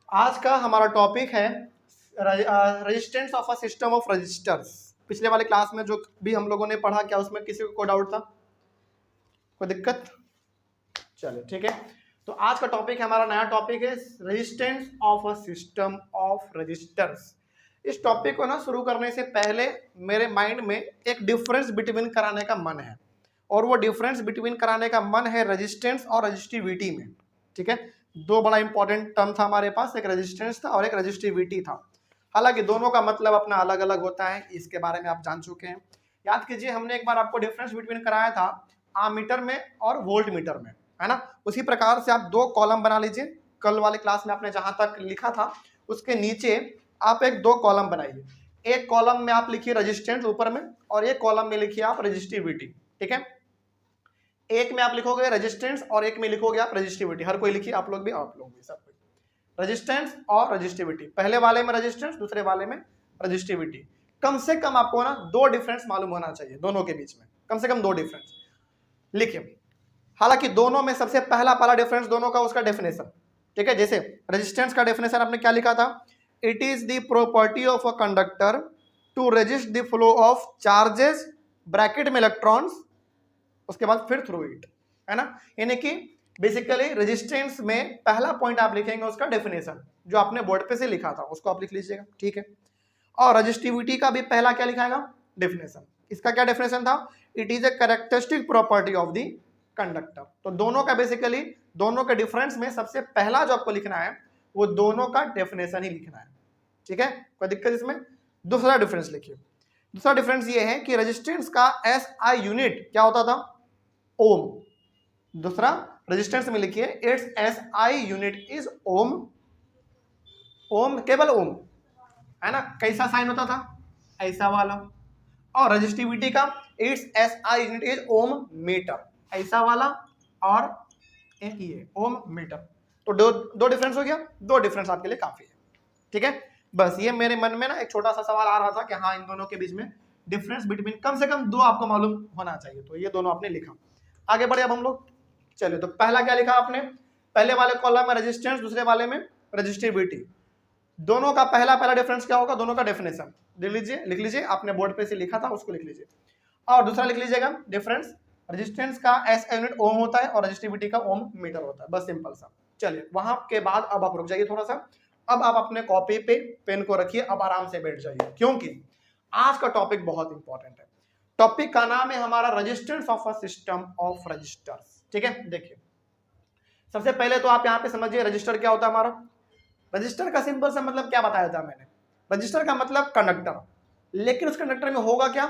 आज का हमारा टॉपिक है resistance of a system of resistors. पिछले वाले क्लास में जो भी हम लोगों ने पढ़ा, क्या उसमें किसी को कोई डाउट था, कोई दिक्कत? चलिए ठीक है। तो आज का टॉपिक है, हमारा नया टॉपिक है resistance of a system of resistors. इस टॉपिक को ना शुरू करने से पहले मेरे माइंड में एक डिफरेंस बिटवीन कराने का मन है, और वो डिफरेंस बिटवीन कराने का मन है रेजिस्टेंस और रजिस्टिविटी में। ठीक है, दो बड़ा इंपॉर्टेंट टर्म था हमारे पास, एक रेजिस्टेंस था और एक रजिस्टिविटी था। हालांकि दोनों का मतलब अपना अलग अलग होता है, इसके बारे में आप जान चुके हैं। याद कीजिए, हमने एक बार आपको डिफरेंस बिटवीन कराया था आमीटर में और वोल्ट मीटर में, है ना। उसी प्रकार से आप दो कॉलम बना लीजिए। कल वाले क्लास में आपने जहां तक लिखा था उसके नीचे आप एक दो कॉलम बनाइए। एक कॉलम में आप लिखिए रेजिस्टेंस ऊपर में, और एक कॉलम में लिखिए आप रजिस्टिविटी। ठीक है, एक में आप लिखोगे रेजिस्टेंस और एक में लिखोगे आप रजिस्टिविटी। हर कोई लिखिए, आप लोग भी सब कोई। रेजिस्टेंस और रजिस्टिविटी, पहले वाले में रेजिस्टेंस, दूसरे वाले में रजिस्टिविटी। कम से कम आपको ना दो डिफरेंस मालूम होना चाहिए, दोनों के बीच में कम से कम दो डिफरेंस लिखिए। हालांकि दोनों में सबसे पहला डिफरेंस दोनों का उसका डेफिनेशन। ठीक है, जैसे रेजिस्टेंस का डेफिनेशन आपने क्या लिखा था? It is the property of a conductor to resist the flow of charges, bracket में इलेक्ट्रॉन्स, उसके बाद फिर थ्रू इट, है ना। यानी कि बेसिकली रेजिस्टेंस में पहला पॉइंट आप लिखेंगे उसका डेफिनेशन, जो आपने बोर्ड पे से लिखा था उसको आप लिख लीजिएगा। ठीक है, और रजिस्टिविटी का भी पहला क्या लिखाएगा? डेफिनेशन। इसका क्या डेफिनेशन था? It is a characteristic property of the conductor. तो दोनों का बेसिकली, दोनों के डिफरेंस में सबसे पहला जो आपको लिखना है वो दोनों का डेफिनेशन ही लिखना है। ठीक है, कोई दिक्कत इसमें? दूसरा डिफरेंस लिखिए। दूसरा डिफरेंस ये है कि रेजिस्टेंस का SI यूनिट क्या होता था? ओम। दूसरा रेजिस्टेंस में लिखिए इट्स SI यूनिट इज ओम। ओम, केवल ओम, है ना। कैसा साइन होता था? ऐसा वाला। और रजिस्टिविटी का its SI unit is ohm metre, ऐसा वाला। और ये ओम मीटर। तो दो डिफरेंस हो गया, दो डिफरेंस आपके लिए काफी है। ठीक है, बस ये मेरे मन में ना एक छोटा सा सवाल आ रहा था कि हाँ, इन दोनों के बीच में डिफरेंस बिटवीन कम से कम दो आपको मालूम होना चाहिए। तो ये दोनों आपने लिखा। आगे बढ़े अब हम लोग। चलिए, तो पहला क्या लिखा आपने? पहले वाले कॉलम में रेजिस्टेंस, दूसरे वाले में रजिस्टिविटी। दोनों का पहला डिफरेंस क्या होगा? दोनों का डेफिनेशन लिख लीजिए। आपने बोर्ड पे से लिखा था उसको लिख लीजिए। और दूसरा लिख लीजिएगा डिफरेंस, रेजिस्टेंस का SI यूनिट ओम होता है और रजिस्टिविटी का ओम मीटर होता है। बस सिंपल सा। चलिए, वहां के बाद अब आप रुक जाइए थोड़ा सा। अब आप अपने कॉपी पे पेन को रखिए, अब आराम से बैठ जाइए, क्योंकि आज का टॉपिक बहुत इंपॉर्टेंट है। टॉपिक का नाम है हमारा resistance of a system of resistors. ठीक है, देखिए सबसे पहले तो आप यहां पे समझिए रजिस्टर क्या होता है हमारा। रजिस्टर का सिंपल सा मतलब क्या बताया था मैंने? रजिस्टर का मतलब कंडक्टर, लेकिन उस कंडक्टर में होगा क्या?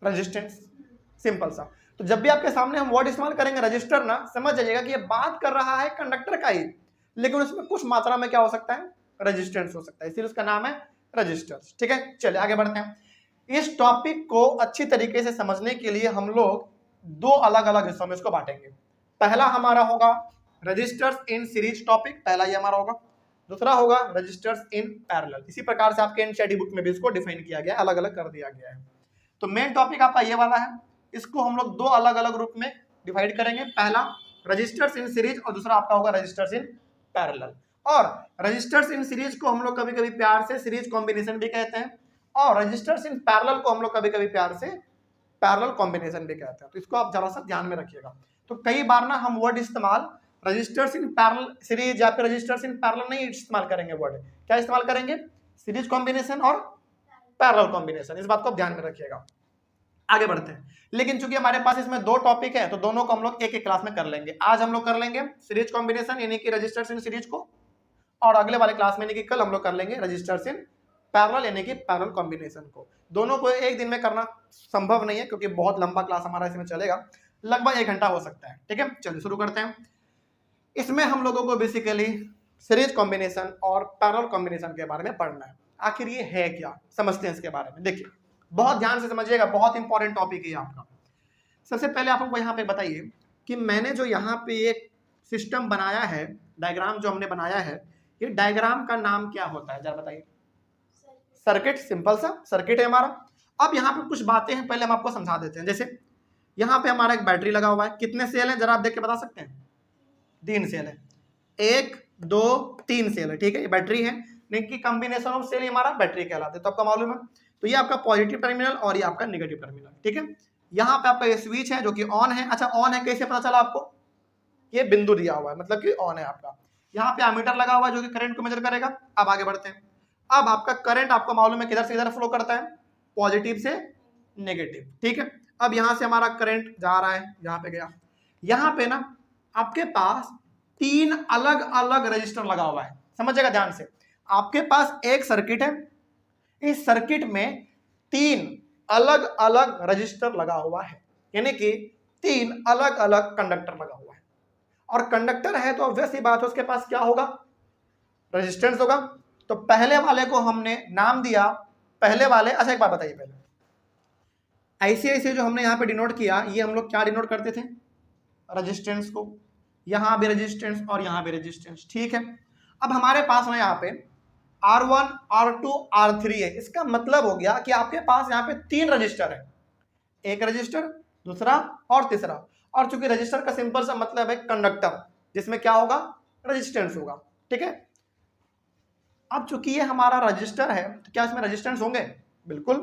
रेजिस्टेंस। सिंपल सा। तो जब भी आपके सामने हम वर्ड इस्तेमाल करेंगे रजिस्टर ना, समझ जाइएगा कि ये बात कर रहा है कंडक्टर का ही, लेकिन उसमें कुछ मात्रा में क्या हो सकता है? रेजिस्टेंस हो सकता है, इसीलिए उसका नाम है रजिस्टर। ठीक है, चलिए आगे बढ़ते हैं। इस टॉपिक को अच्छी तरीके से समझने के लिए हम लोग दो अलग अलग हिस्सों में इसको बांटेंगे। पहला हमारा होगा रजिस्टर्स इन सीरीज टॉपिक, पहला ये हमारा होगा। दूसरा होगा रजिस्टर्स इन पैरेलल। इसी प्रकार से आपके एनसीईआरटी बुक में भी इसको डिफाइन किया गया है, अलग अलग कर दिया गया है। तो मेन टॉपिक आपका ये वाला है, इसको हम लोग दो अलग अलग रूप में डिवाइड करेंगे। पहला रजिस्टर्स इन सीरीज और दूसरा आपका होगा रजिस्टर्स इन पैरेलल। और रजिस्टर्स इन सीरीज को हम लोग कभी कभी प्यार से सीरीज कॉम्बिनेशन भी कहते हैं, और रजिस्टर्स इन पैरेलल को हम लोग कभी कभी प्यार से पैरेलल कॉम्बिनेशन भी कहते हैं। तो इसको आप जरा सा ध्यान में रखिएगा। तो कई बार ना हम वर्ड इस्तेमाल रजिस्टर्स इन पैरेलल सीरीज या फिर रजिस्टर्स इन पैरेलल नहीं इस्तेमाल करेंगे। वर्ड क्या इस्तेमाल करेंगे? सीरीज कॉम्बिनेशन और पैरेलल कॉम्बिनेशन। इस बात को ध्यान में रखिएगा। आगे बढ़ते हैं। लेकिन चूंकि हमारे पास इसमें दो टॉपिक है, तो दोनों को हम लोग एक एक क्लास में कर लेंगे। आज हम लोग कर लेंगे सीरीज कॉम्बिनेशन यानी कि रजिस्टर्स इन सीरीज को, और अगले वाले क्लास में यानी कि कल हम लोग कर लेंगे रजिस्टर्स इन पैरेलल यानी कि पैरेलल कॉम्बिनेशन को। दोनों को एक दिन में करना संभव नहीं है, क्योंकि बहुत लंबा क्लास हमारा इसमें चलेगा, लगभग 1 घंटा हो सकता है। ठीक है, चलिए शुरू करते हैं। इसमें हम लोगों को बेसिकली सीरीज कॉम्बिनेशन और पैरेलल कॉम्बिनेशन के बारे में पढ़ना है। आखिर ये है क्या, समझते हैं इसके बारे में। देखिए बहुत ध्यान से समझिएगा, बहुत इंपॉर्टेंट टॉपिक है आपका। सबसे पहले आप हमको यहाँ पे बताइए कि मैंने जो यहाँ पे एक सिस्टम बनाया है, डायग्राम जो हमने बनाया है, ये डायग्राम का नाम क्या होता है? जरा बताइए। सर्किट। सिंपल सा सर्किट है हमारा। अब यहाँ पे कुछ बातें हैं, पहले हम आपको समझा देते हैं। जैसे यहाँ पे हमारा एक बैटरी लगा हुआ है, कितने सेल हैं जरा आप देख के बता सकते हैं? 3 सेल है, 1 2 3 सेल है, ठीक है, ये बैटरी है, लेकिन कॉम्बिनेशन ऑफ सेल हमारा बैटरी कहलाते हैं, तो आपका मालूम है। तो ये आपका पॉजिटिव टर्मिनल और ये आपका नेगेटिव टर्मिनल, ठीक है। यहाँ पे आपका ये स्विच है जो कि ऑन है। अच्छा, ऑन है कैसे पता चला आपको? ये बिंदु दिया हुआ है, मतलब कि ऑन है आपका। यहाँ पे एमीटर लगा हुआ है जो कि करंट को मेजर करेगा। अब आगे बढ़ते हैं। अब आपका करंट आपको मालूम है किधर से किधर फ्लो करता है, पॉजिटिव से नेगेटिव, ठीक है। अब यहाँ से हमारा करंट जा रहा है, यहाँ पे गया। यहाँ पे ना आपके पास 3 अलग अलग रजिस्टर लगा हुआ है, समझिएगा ध्यान से। आपके पास एक सर्किट है, इस सर्किट में 3 अलग अलग रजिस्टर लगा हुआ है, यानी कि 3 अलग अलग कंडक्टर लगा हुआ है। और कंडक्टर है तो ऑब्वियस सी बात है उसके पास क्या होगा, रेजिस्टेंस होगा। तो पहले वाले को हमने नाम दिया, पहले वाले, अच्छा एक बात बताइए, पहले ऐसे ऐसे जो हमने यहाँ पे डिनोट किया, ये हम लोग क्या डिनोट करते थे, रेजिस्टेंस को। यहाँ भी रेजिस्टेंस और यहाँ भी रेजिस्टेंस, ठीक है। अब हमारे पास ना यहाँ पे R1 R2 R3 है, इसका मतलब हो गया कि आपके पास यहाँ पे 3 रजिस्टर है, एक रजिस्टर, दूसरा और तीसरा। और चूंकि रजिस्टर का सिंपल सा मतलब है कंडक्टर, जिसमें क्या होगा, रेजिस्टेंस होगा, ठीक है। अब चूंकि ये हमारा रजिस्टर है तो क्या इसमें रेजिस्टेंस होंगे, बिल्कुल।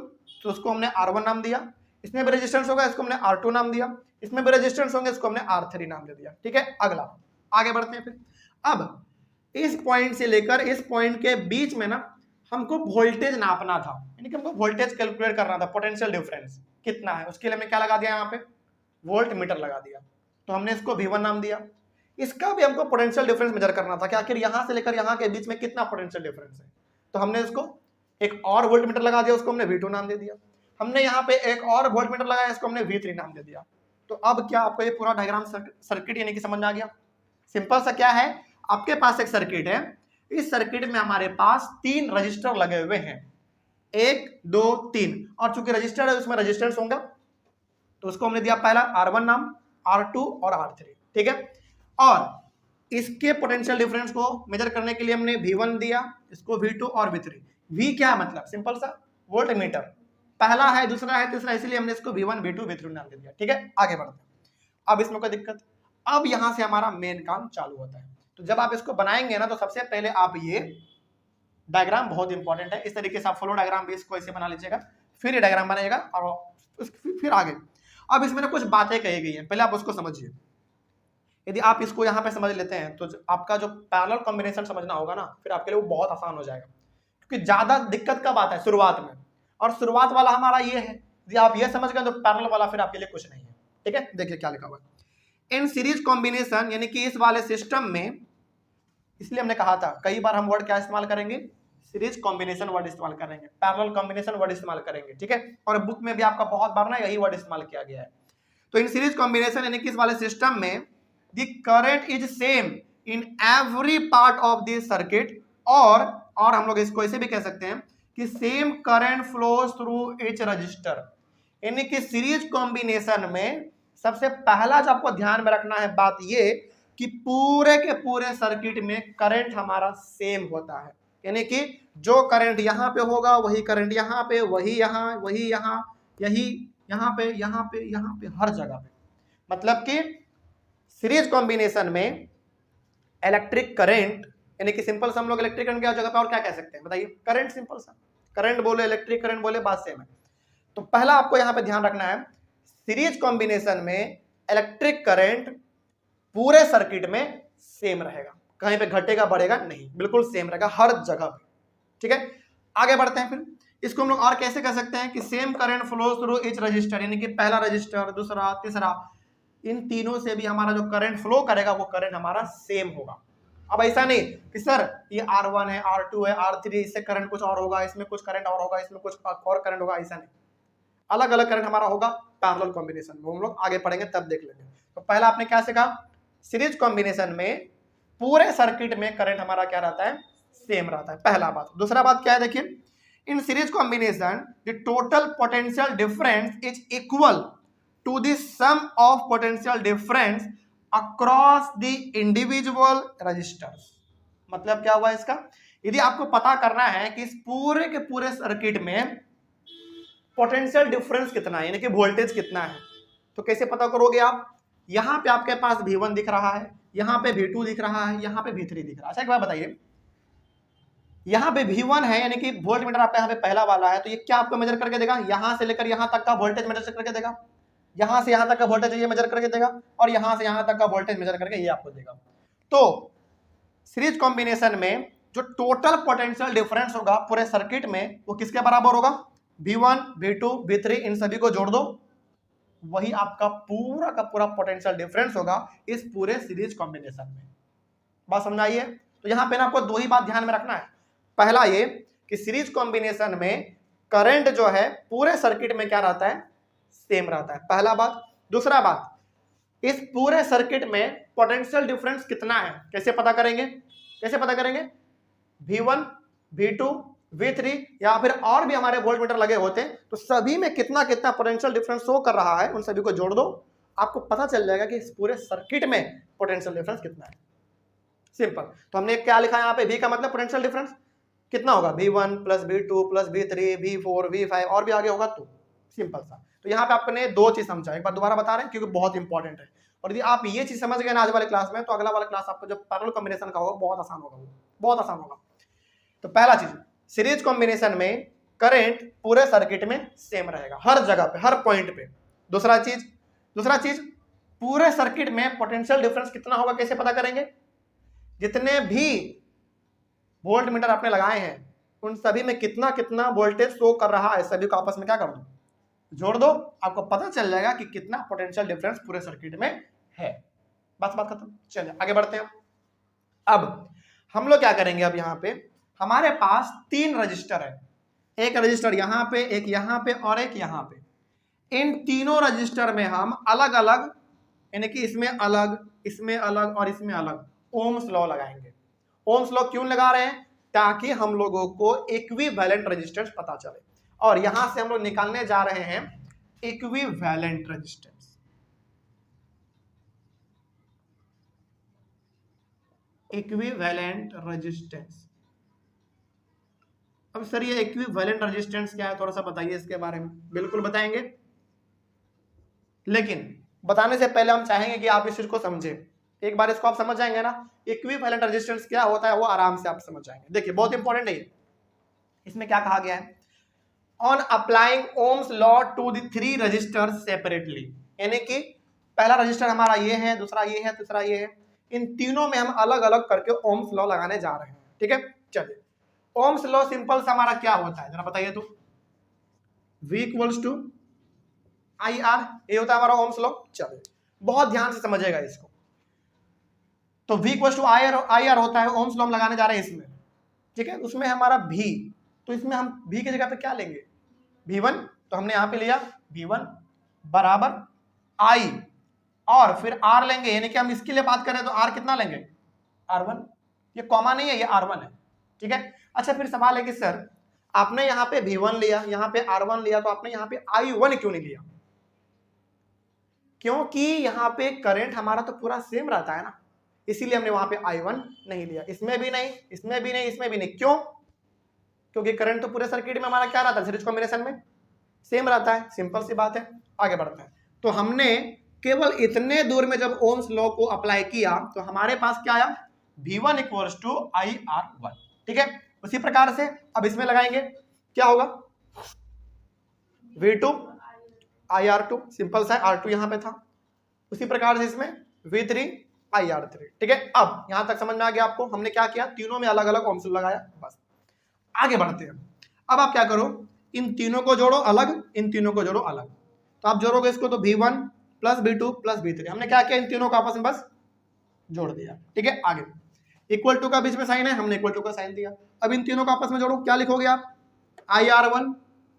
तो उसको हमने R1 नाम दिया, इसमें भी रेजिस्टेंस होगा, इसको हमने R2 नाम दिया, इसमें भी रेजिस्टेंस होंगे, इसको हमने R3 नाम दे दिया, ठीक है। अगला आगे बढ़ते हैं फिर। अब इस पॉइंट से लेकर इस पॉइंट के बीच में ना हमको वोल्टेज नापना था, यानी कि हमको वोल्टेज कैलकुलेट करना था, पोटेंशियल डिफरेंस कितना है। उसके लिए हमने क्या लगा दिया, यहाँ पे वोल्ट मीटर लगा दिया, तो हमने इसको V1 नाम दिया। इसका भी हमको पोटेंशियल डिफरेंस मेजर करना था कि आखिर यहाँ से लेकर यहाँ के बीच में कितना पोटेंशियल डिफरेंस है, तो हमने इसको एक और वोल्ट मीटर लगा दिया, उसको हमने V2 नाम दे दिया। हमने यहाँ पे एक और वोल्ट मीटर लगाया, इसको हमने V3 नाम दे दिया। तो अब क्या आपको ये पूरा डायग्राम सर्किट यानी कि समझ में आ गया। सिंपल सा क्या है, आपके पास एक सर्किट है, इस सर्किट में हमारे पास 3 रजिस्टर लगे हुए हैं, 1 2 3, और चूंकि रजिस्टर है उसमें रेजिस्टेंस होगा, तो उसको हमने दिया पहला R1 नाम, R2 और R3, ठीक है। और इसके पोटेंशियल डिफरेंस को मेजर करने के लिए हमने V1 दिया, इसको V2 और V3। V क्या मतलब, सिंपल सा वोल्ट मीटर, पहला है, दूसरा है, तीसरा, इसलिए हमने इसको V1 V2 V3 नाम दे दिया, ठीक है। आगे बढ़ते हैं। अब इसमें कोई दिक्कत, अब यहां से हमारा मेन काम चालू होता है। तो जब आप इसको बनाएंगे ना, तो सबसे पहले आप ये डायग्राम बहुत इंपॉर्टेंट है, इस तरीके से आप फ्लो डायग्राम बेस को ऐसे बना लीजिएगा, फिर ये डायग्राम बनाइएगा और फिर आगे। अब इसमें ना कुछ बातें कही गई हैं, पहले आप उसको समझिए। यदि आप इसको यहाँ पे समझ लेते हैं तो आपका जो पैरेलल कॉम्बिनेशन समझना होगा ना, फिर आपके लिए वो बहुत आसान हो जाएगा। क्योंकि ज्यादा दिक्कत कब आता है, शुरुआत में, और शुरुआत वाला हमारा ये है। यदि आप ये समझ गए तो पैरेलल वाला फिर आपके लिए कुछ नहीं है, ठीक है। देखिए क्या लिखा हुआ है, इन सीरीज कॉम्बिनेशन, यानी कि इस वाले सिस्टम में, इसलिए हमने कहा था कई बार हम वर्ड क्या इस्तेमाल करेंगे, सीरीज कॉम्बिनेशन वर्ड इस्तेमाल करेंगे, पैरेलल कॉम्बिनेशन वर्ड इस्तेमाल करेंगे, ठीक है। और बुक में भी आपका बहुत बार ना यही वर्ड इस्तेमाल किया गया है। तो इन सीरीज कॉम्बिनेशन यानी कि इस वाले सिस्टम में the current is same in every part of this circuit, और हम लोग इसको ऐसे भी कह सकते हैं कि same current flows through each resistor. यानी कि सीरीज कॉम्बिनेशन में सबसे पहला जो आपको ध्यान में रखना है बात ये कि पूरे के पूरे सर्किट में करंट हमारा सेम होता है, यानी कि जो करंट यहाँ पे होगा वही करंट यहाँ पे, वही यहाँ, वही यहाँ, यही यहाँ पे, यहाँ पे, यहाँ पे, हर जगह पे। मतलब कि सीरीज कॉम्बिनेशन में इलेक्ट्रिक करंट, यानी कि सिंपल सा हम लोग इलेक्ट्रिक करंट की जगह पे और क्या कह सकते हैं बताइए, करंट, सिंपल सा करंट बोले इलेक्ट्रिक करंट बोले बात सेम है। तो पहला आपको यहाँ पे ध्यान रखना है, सीरीज कॉम्बिनेशन में इलेक्ट्रिक करंट पूरे सर्किट में सेम रहेगा, कहीं पे घटेगा बढ़ेगा नहीं, बिल्कुल सेम रहेगा हर जगह पे, ठीक है। आगे बढ़ते हैं फिर, इसको हम लोग और कैसे कह सकते हैं कि same current flows through each resistor, यानी कि पहला रजिस्टर, दूसरा, तीसरा, इन तीनों से भी हमारा जो करंट फ्लो करेगा वो करंट हमारा सेम होगा। अब ऐसा नहीं कि सर ये R1 है, R2 है, R3 है, इससे करंट कुछ और होगा, इसमें कुछ करंट और होगा, इसमें कुछ और करंट होगा, ऐसा नहीं, अलग अलग करंट हमारा होगा पैरेलल कॉम्बिनेशन में, हम लोग आगे पढ़ेंगे तब देख लेंगे। तो पहला आपने क्या सीखा, सीरीज कॉम्बिनेशन में पूरे सर्किट में करंट हमारा क्या रहता है, सेम रहता है, पहला बात। दूसरा बात क्या है, देखिए, in series combination the total potential difference is equal to the sum of potential difference across the individual resistors. मतलब क्या हुआ इसका, यदि आपको पता करना है कि इस पूरे के पूरे सर्किट में पोटेंशियल डिफरेंस कितना है, यानी कि वोल्टेज कितना है, तो कैसे पता करोगे आप, यहां पे आपके पास V1 दिख रहा है, यहाँ पे V2 दिख रहा है, यहाँ पे V3 दिख रहा है। अच्छा एक बात बताइए, यहाँ पे V1 है यानी कि वोल्ट मीटर आपका यहाँ पे पहला वाला है, तो ये क्या आपको मेजर करके देगा, यहाँ से लेकर यहाँ तक का वोल्टेज मेजर करके देगा, यहाँ से यहाँ तक का वोल्टेज ये मेजर करके देगा, और यहाँ से यहाँ तक का वोल्टेज मेजर करके ये आपको देगा। तो सीरीज कॉम्बिनेशन में जो टोटल पोटेंशियल डिफरेंस होगा पूरे सर्किट में वो किसके बराबर होगा, V1 V2 V3 इन सभी को जोड़ दो, वही आपका पूरा का पूरा पोटेंशियल डिफरेंस होगा इस पूरे सीरीज कॉम्बिनेशन में। बात समझ आइए। तो यहाँ पे ना आपको दो ही बात ध्यान में रखना है, पहला ये कि सीरीज कॉम्बिनेशन में करंट जो है पूरे सर्किट में क्या रहता है, सेम रहता है, पहला बात। दूसरा बात, इस पूरे सर्किट में पोटेंशियल डिफरेंस कितना है कैसे पता करेंगे, कैसे पता करेंगे, V1 V2 V3 या फिर और भी हमारे वोल्ट मीटर लगे होते हैं तो सभी में कितना कितना पोटेंशियल डिफरेंस शो कर रहा है, उन सभी को जोड़ दो, आपको पता चल जाएगा कि इस पूरे सर्किट में पोटेंशियल डिफरेंस कितना है। सिंपल। तो हमने क्या लिखा है यहाँ पे, V का मतलब पोटेंशियल डिफरेंस कितना होगा, V1 plus V2 plus V3 V4 V5 और भी आगे होगा, तो सिंपल सा। तो यहाँ पे आपने दो चीज समझा, एक बार दोबारा बता रहे हैं क्योंकि बहुत इंपॉर्टेंट है, और यदि आप ये चीज समझ गए ना आज वाले क्लास में, तो अगला वाला क्लास आपको जब पैरेलल कॉम्बिनेशन का होगा बहुत आसान होगा, बहुत आसान होगा। तो पहला चीज, सीरीज कॉम्बिनेशन में करंट पूरे सर्किट में सेम रहेगा हर जगह पे, हर पॉइंट पे। दूसरा चीज पूरे सर्किट में पोटेंशियल डिफरेंस कितना होगा कैसे पता करेंगे, जितने भी वोल्ट मीटर आपने लगाए हैं उन सभी में कितना कितना वोल्टेज शो कर रहा है, सभी को आपस में क्या कर दो, जोड़ दो, आपको पता चल जाएगा कि कितना पोटेंशियल डिफरेंस पूरे सर्किट में है। बस बात खत्म। चलिए आगे बढ़ते हैं। अब हम लोग क्या करेंगे, अब यहाँ पे हमारे पास तीन रजिस्टर है, एक रजिस्टर यहाँ पे, एक यहाँ पे और एक यहाँ पे। इन तीनों रजिस्टर में हम अलग अलग यानी कि इसमें अलग, इसमें अलग और इसमें अलग ओम्स लॉ लगाएंगे। ओम्स लॉ क्यों लगा रहे हैं, ताकि हम लोगों को इक्विवेलेंट रेजिस्टेंस पता चले, और यहां से हम लोग निकालने जा रहे हैं इक्विवेलेंट रेजिस्टेंस। Equivalent resistance. अब सर ये इक्विवेलेंट रेजिस्टेंस क्या है, थोड़ा सा बताइए इसके बारे में। बिल्कुल बताएंगे, लेकिन बताने से पहले हम चाहेंगे कि आप इस चीज को समझें। एक बार इसको आप समझ जाएंगे ना, इक्विवेलेंट रेजिस्टेंस क्या होता है वो आराम से आप समझ जाएंगे। देखिए बहुत इंपॉर्टेंट है ये। इसमें क्या कहा गया है, on applying Ohm's law to the three resistors separately, यानी कि पहला रजिस्टर हमारा ये है, दूसरा ये है, तीसरा ये है, इन तीनों में हम अलग अलग करके ओम्स लॉ लगाने जा रहे हैं। ठीक है, चलिए ओम्स लॉ सिंपल सा हमारा क्या होता है जरा बताइए तो, V इक्वल्स टू IR, ये होता है हमारा ओम्स लॉ। चलिए बहुत ध्यान से समझिएगा इसको। तो V इक्वल्स टू IR होता है, ओम्स लॉ हम लगाने जा रहे हैं इसमें। ठीक है, उसमें हमारा V, तो इसमें हम V की जगह पे क्या लेंगे, V1, तो हमने यहाँ पे लिया V1 बराबर I और फिर R लेंगे, यानी कि हम इसके लिए बात करें तो R कितना लेंगे, R1। ये कॉमा नहीं है, ये R1 है। ठीक है, अच्छा फिर सवाल है कि सर आपने यहाँ पे V1 लिया, यहाँ पे R1 लिया, तो आपने यहाँ पे I1 क्यों नहीं लिया, क्योंकि यहाँ पे करंट हमारा तो पूरा सेम रहता है ना, इसीलिए हमने वहां पे I1 नहीं लिया। इसमें भी नहीं, इसमें भी नहीं, इसमें भी नहीं, क्यों, क्योंकि करंट तो पूरे सर्किट में हमारा क्या रहता है, सीरीज कॉम्बिनेशन में सेम रहता है। सिंपल सी बात है, आगे बढ़ते हैं। तो हमने केवल इतने दूर में जब ओम्स लॉ को अप्लाई किया तो हमारे पास क्या आया, V1 इक्वल्स टू IR1। ठीक है, उसी प्रकार से अब इसमें लगाएंगे, क्या होगा, V2 IR2, सिंपल सा R2 यहां पे था, उसी प्रकार से इसमें V3 IR3। ठीक है, अब यहां तक समझ में आ गया आपको, हमने क्या किया, तीनों में अलग अलग ओम्स लगाया। बस आगे बढ़ते हैं। अब आप क्या करो, इन तीनों को जोड़ो अलग, इन तीनों को जोड़ो अलग। तो आप जोड़ोगे इसको तो V1 plus V2 plus V3, हमने क्या किया, इन तीनों को आपस में बस जोड़ दिया। ठीक है, आगे इक्वल टू का बीच में साइन है, हमने इक्वल टू का साइन दिया। अब इन तीनों को आपस में जोड़ो, क्या लिखोगे आप, IR1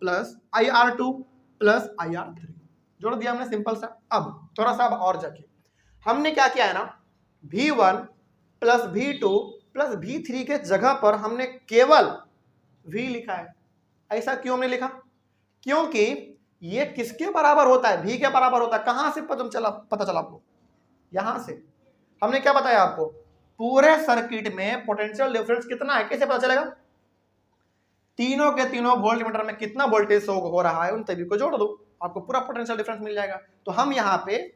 plus IR2 plus IR3, जोड़ दिया हमने, सिंपल सा। अब थोड़ा सा अब और जाके हमने क्या किया है ना, V1 plus V2 plus V3 के जगह पर हमने केवल V लिखा है। ऐसा क्यों हमने लिखा, क्योंकि ये किसके बराबर होता है, V के बराबर होता है। कहां से पता चला आपको, यहां से। हमने क्या बताया आपको, पूरे सर्किट में पोटेंशियल डिफरेंस कितना है कैसे पता चलेगा, तीनों के तीनों वोल्ट मीटर में कितना वोल्टेज शो हो रहा है उन सभी को जोड़ दो, आपको पूरा पोटेंशियल डिफरेंस मिल जाएगा। तो हम यहाँ पे,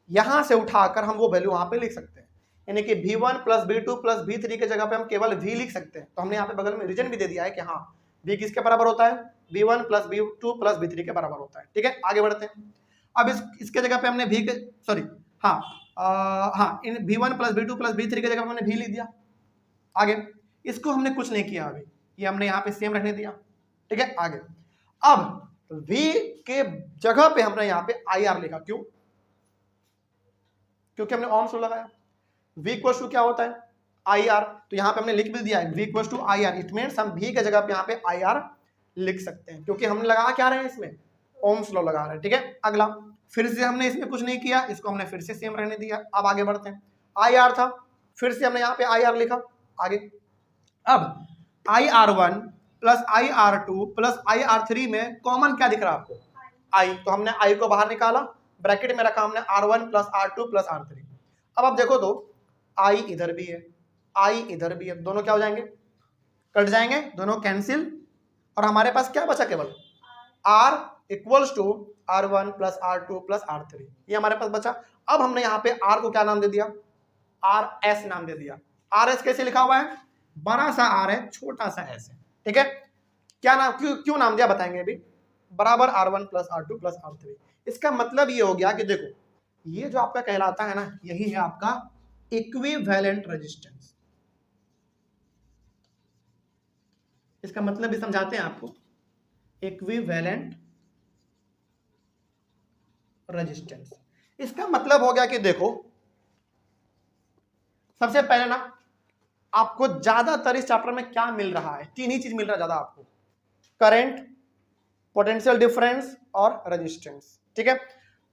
यहां से उठाकर हम वो वैल्यू वहां पे लिख सकते हैं। यानी कि V1 plus V2 plus V3 के जगह पे हम केवल V लिख सकते हैं। तो हमने यहाँ पे बगल में रीजन भी दे दिया है कि हाँ V किसके बराबर होता है, V1 plus V2 plus V3 के बराबर होता है। ठीक है, आगे बढ़ते हैं। अब इसके जगह पे हमने V के सॉरी हाँ इन V1 plus V2 plus V3 के जगह पे हमने V लिख दिया। आगे इसको हमने कुछ नहीं किया अभी, ये हमने यहाँ पे सेम रहने दिया। ठीक है, आगे अब V के जगह पे हमने यहाँ पे IR लिखा, क्यों? क्योंकि हमने ओम्स लॉ लगाया। V इक्वल्स टू क्या होता है, IR, तो यहाँ पे हमने लिख भी दिया है V equals to IR। It means हम V के जगह पे यहाँ पे IR लिख सकते हैं, क्योंकि हमने लगा क्या रहे हैं इसमें, ओम्स लॉ लगा रहे हैं। ठीक है, अगला फिर से हमने इसमें कुछ नहीं किया, इसको हमने फिर से सेम रहने दिया। अब आगे बढ़ते हैं, IR था, फिर से हमने यहाँ पे IR लिखा। आगे अब IR1 plus IR2 plus IR3 में कॉमन क्या दिख रहा है आपको, I, तो हमने I को बाहर निकाला, ब्रैकेट में रखा हमने R1 plus R2 plus R3। अब आप देखो तो I इधर भी है, I इधर भी है, दोनों क्या हो जाएंगे, कट जाएंगे, दोनों कैंसिल, और हमारे पास क्या बचा, केवल R equals to R1 plus R2 plus R3, ये हमारे पास बचा। अब हमने यहाँ पे R को क्या नाम दे दिया, RS नाम दे दिया। RS कैसे लिखा हुआ है, बड़ा सा R है, छोटा सा S है। ठीक है, क्या नाम, क्यों नाम दिया बताएंगे अभी, बराबर R1 plus R2 plus R3। इसका मतलब ये हो गया कि देखो ये जो आपका कहलाता है ना, यही है आपका इक्विवेलेंट रेजिस्टेंस। इसका मतलब भी समझाते हैं आपको, इक्विवेलेंट रेजिस्टेंस। इसका मतलब हो गया कि देखो सबसे पहले ना आपको ज्यादातर इस चैप्टर में क्या मिल रहा है, तीन ही चीज मिल रहा है ज्यादा आपको, करंट, पोटेंशियल डिफरेंस और रेजिस्टेंस। ठीक है,